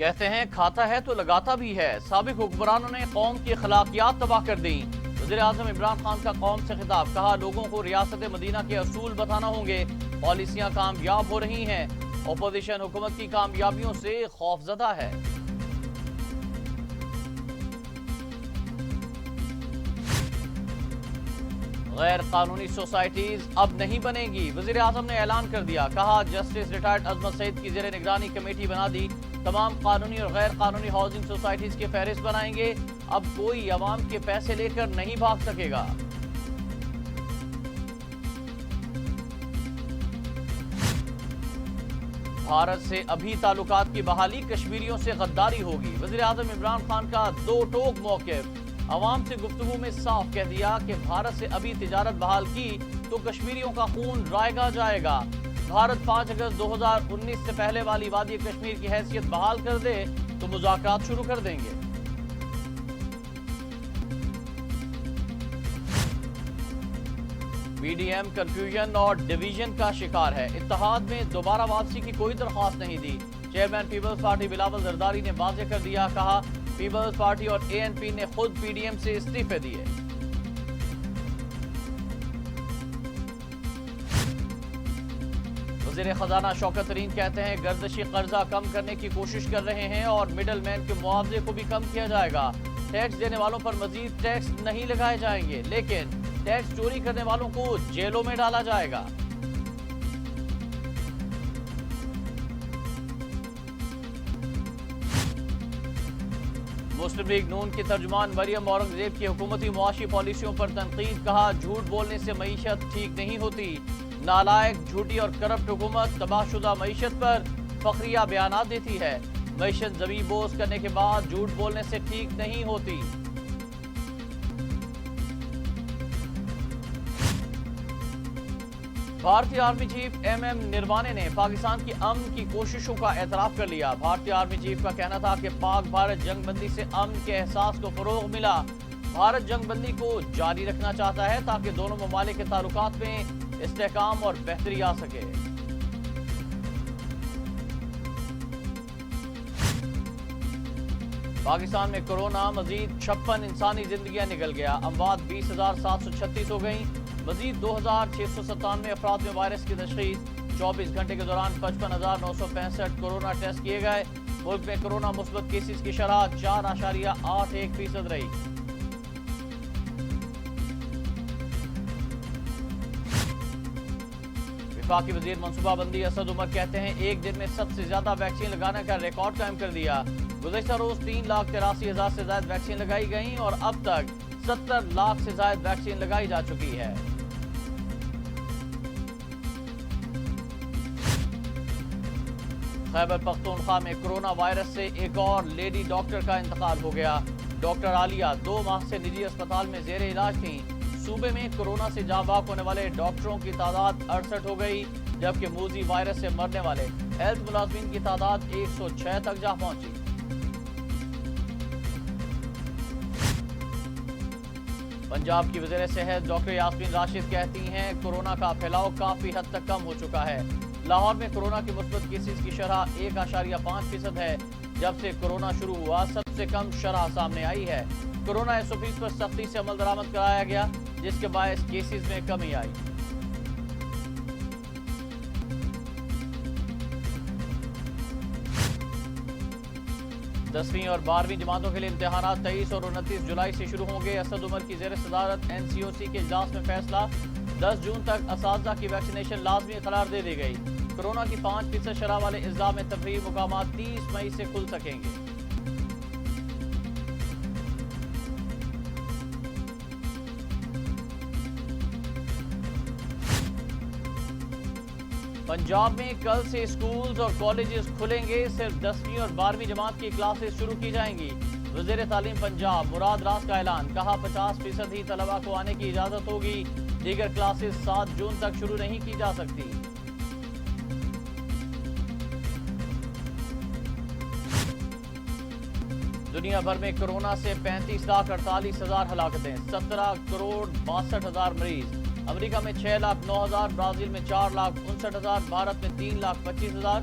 کہتے ہیں کھاتا ہے تو لگاتا بھی ہے۔ سابق حکمرانوں نے قوم کی اخلاقیات تباہ کر دیں۔ وزیراعظم عمران خان کا قوم سے خطاب، کہا لوگوں کو ریاست مدینہ کے اصول بتانا ہوں گے، پالیسیاں کامیاب ہو رہی ہیں، اپوزیشن حکومت کی کامیابیوں سے خوفزدہ ہے۔ غیر قانونی سوسائٹیز اب نہیں بنے گی، وزیراعظم نے اعلان کر دیا، کہا جسٹس ریٹائرڈ عظمت سعید کی زیر نگرانی کمیٹی بنا دی، تمام قانونی اور غیر قانونی ہاؤسنگ سوسائٹیز کی فہرست بنائیں گے، اب کوئی عوام کے پیسے لے کر نہیں بھاگ سکے گا۔ بھارت سے ابھی تعلقات کی بحالی، کشمیریوں سے غداری ہوگی، وزیراعظم عمران خان کا دو ٹوک موقف، عوام سے گفتگو میں صاف کہہ دیا کہ بھارت سے ابھی تجارت بحال کی تو کشمیریوں کا خون رائگا جائے گا۔ بھارت 5 اگست 2019 سے پہلے والی وادی کشمیر کی حیثیت بحال کر دے تو مذاکرات شروع کر دیں گے۔ پی ڈی ایم کنفیوژن اور ڈویژن کا شکار ہے، اتحاد میں دوبارہ واپسی کی کوئی درخواست نہیں دی، چیئرمین پیپلز پارٹی بلاول زرداری نے واضح کر دیا، کہا پیپلز پارٹی اور اے این پی نے خود پی ڈی ایم سے استعفے دیے۔ وزیر خزانہ شوکت ترین کہتے ہیں گردشی قرضہ کم کرنے کی کوشش کر رہے ہیں اور مڈل مین کے معاوضے کو بھی کم کیا جائے گا، ٹیکس دینے والوں پر مزید ٹیکس نہیں لگائے جائیں گے، لیکن ٹیکس چوری کرنے والوں کو جیلوں میں ڈالا جائے گا۔ مسلم لیگ نون کی ترجمان مریم اورنگزیب کی حکومتی معاشی پالیسیوں پر تنقید، کہا جھوٹ بولنے سے معیشت ٹھیک نہیں ہوتی، نالائق، جھوٹی اور کرپٹ حکومت تباہ شدہ معیشت پر فخریہ بیانات دیتی ہے، معیشت زمین بوس کرنے کے بعد جھوٹ بولنے سے ٹھیک نہیں ہوتی۔ بھارتی army chief M M Naravane نے پاکستان کی امن کی کوششوں کا اعتراف کر لیا، بھارتی آرمی چیف کا کہنا تھا کہ پاک بھارت جنگ بندی سے امن کے احساس کو فروغ ملا، بھارت جنگ بندی کو جاری رکھنا چاہتا ہے تاکہ دونوں ممالک کے تعلقات میں استحکام اور بہتری آ سکے۔ پاکستان میں کورونا، مزید 56 انسانی زندگیاں نکل گیا، اموات 20,736 ہو گئیں، مزید 2,697 افراد میں وائرس کی تشخیص، 24 گھنٹے کے دوران 55,965 کورونا ٹیسٹ کیے گئے، ملک میں کورونا مثبت کیسز کی شرح 4.81% رہی۔ وفاقی وزیر منصوبہ بندی اسد عمر کہتے ہیں ایک دن میں سب سے زیادہ ویکسین لگانے کا ریکارڈ قائم کر دیا، گزشتہ روز 3,83,000 سے زائد ویکسین لگائی گئیں اور اب تک 70 لاکھ سے زائد ویکسین لگائی جا چکی ہے۔ خیبر پختونخوا میں کورونا وائرس سے ایک اور لیڈی ڈاکٹر کا انتقال ہو گیا، ڈاکٹر عالیہ 2 ماہ سے نجی اسپتال میں زیر علاج تھیں، صوبے میں کورونا سے جاں بحق ہونے والے ڈاکٹروں کی تعداد 68 ہو گئی، جبکہ موذی وائرس سے مرنے والے ہیلتھ ملازمین کی تعداد 106 تک جا پہنچی۔ پنجاب کی وزیر صحت ڈاکٹر یاسمین راشد کہتی ہیں کورونا کا پھیلاؤ کافی حد تک کم ہو چکا ہے، لاہور میں کورونا کی مثبت کیسز کی شرح 1.5% ہے، جب سے کورونا شروع ہوا سب سے کم شرح سامنے آئی ہے، کورونا SOPs پر سختی سے عمل درآمد کرایا گیا جس کے باعث کیسز میں کمی آئی۔ دسویں اور 12ویں جماعتوں کے لیے امتحانات 23 اور 29 جولائی سے شروع ہوں گے، اسد عمر کی زیر صدارت NCOC کے اجلاس میں فیصلہ، 10 جون تک اساتذہ کی ویکسینیشن لازمی قرار دے دی گئی، کورونا کی 5% شرح والے اضلاع میں تفریحی مقامات 30 مئی سے کھل سکیں گے۔ پنجاب میں کل سے اسکولز اور کالجز کھلیں گے، صرف 10ویں اور 12ویں جماعت کی کلاسز شروع کی جائیں گی، وزیر تعلیم پنجاب مراد راز کا اعلان، کہا 50% ہی طلبہ کو آنے کی اجازت ہوگی، دیگر کلاسز 7 جون تک شروع نہیں کی جا سکتی۔ دنیا بھر میں کورونا سے 35,48,000 ہلاکتیں، 17,62,000 مریض، امریکہ میں 6,09,000، برازیل میں 4,59,000، بھارت میں 3,25,000،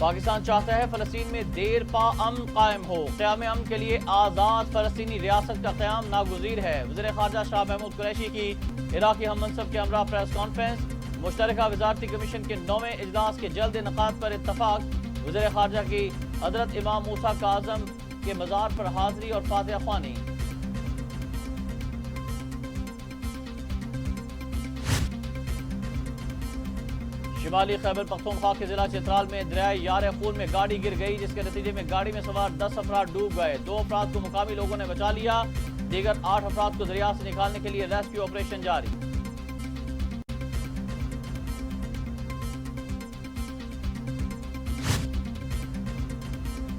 پاکستان چاہتا ہے فلسطین میں دیر پا امن قائم ہو، قیام امن کے لیے آزاد فلسطینی ریاست کا قیام ناگزیر ہے۔ وزیر خارجہ شاہ محمود قریشی کی عراقی ہم منصب کے ہمراہ پریس کانفرنس۔ مشترکہ وزارتی کمیشن کے 9ویں اجلاس کے جلد انعقاد پر اتفاق۔ وزیر خارجہ کی حضرت امام موسیٰ کاظم کے مزار پر حاضری اور فاتحہ خوانی۔ شمالی خیبر پختونخوا کے ضلع چترال میں دریائے یار خون میں گاڑی گر گئی، جس کے نتیجے میں گاڑی میں سوار 10 افراد ڈوب گئے۔ 2 افراد کو مقامی لوگوں نے بچا لیا، دیگر 8 افراد کو دریا سے نکالنے کے لیے ریسکیو آپریشن جاری۔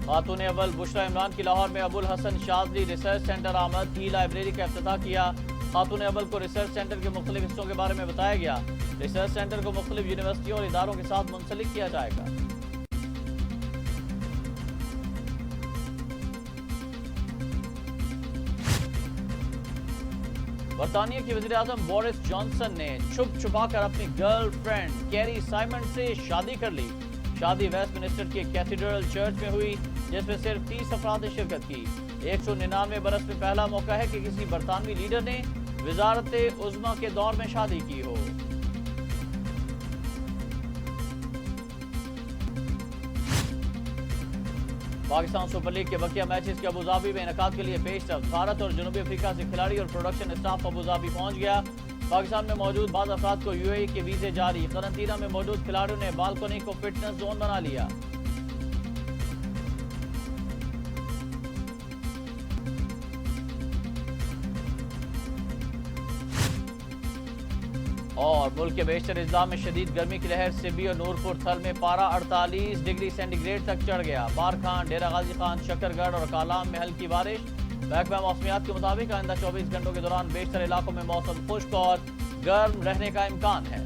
خاتون اول بشرا عمران کی لاہور میں ابو الحسن شاذلی ریسرچ سینٹر آمد، ای لائبریری کا افتتاح کیا۔ خاتون اول کو ریسرچ سینٹر کے مختلف حصوں کے بارے میں بتایا گیا۔ ریسرچ سینٹر کو مختلف یونیورسٹیوں اور اداروں کے ساتھ منسلک کیا جائے گا۔ برطانیہ کے وزیر اعظم بورس جانسن نے چھپ چھپا کر اپنی گرل فرینڈ کیری سائمنڈ سے شادی کر لی۔ شادی ویسٹ منسٹر کے کیتھیڈرل چرچ میں ہوئی، جس میں صرف 30 افراد نے شرکت کی۔ 199 برس میں پہلا موقع ہے کہ کسی برطانوی لیڈر نے وزارت عظمیٰ کے دور میں شادی کی ہو۔ پاکستان سپر لیگ کے بقیہ میچز کے ابوظہبی میں انعقاد کے لیے پیش رفت۔ بھارت اور جنوبی افریقہ سے کھلاڑی اور پروڈکشن اسٹاف ابوظہبی پہنچ گیا۔ پاکستان میں موجود بعض افراد کو UAE کے ویزے جاری۔ قرنطینہ میں موجود کھلاڑیوں نے بالکنی کو فٹنس زون بنا لیا۔ اور ملک کے بیشتر اضلاع میں شدید گرمی کی لہر، سبی اور نورپور تھل میں پارہ 48 ڈگری سینٹی گریڈ تک چڑھ گیا۔ بارکھان، ڈیرہ غازی خان، شکر گڑھ اور کالام میں ہلکی بارش۔ محکمہ موسمیات کے مطابق آئندہ 24 گھنٹوں کے دوران بیشتر علاقوں میں موسم خشک اور گرم رہنے کا امکان ہے۔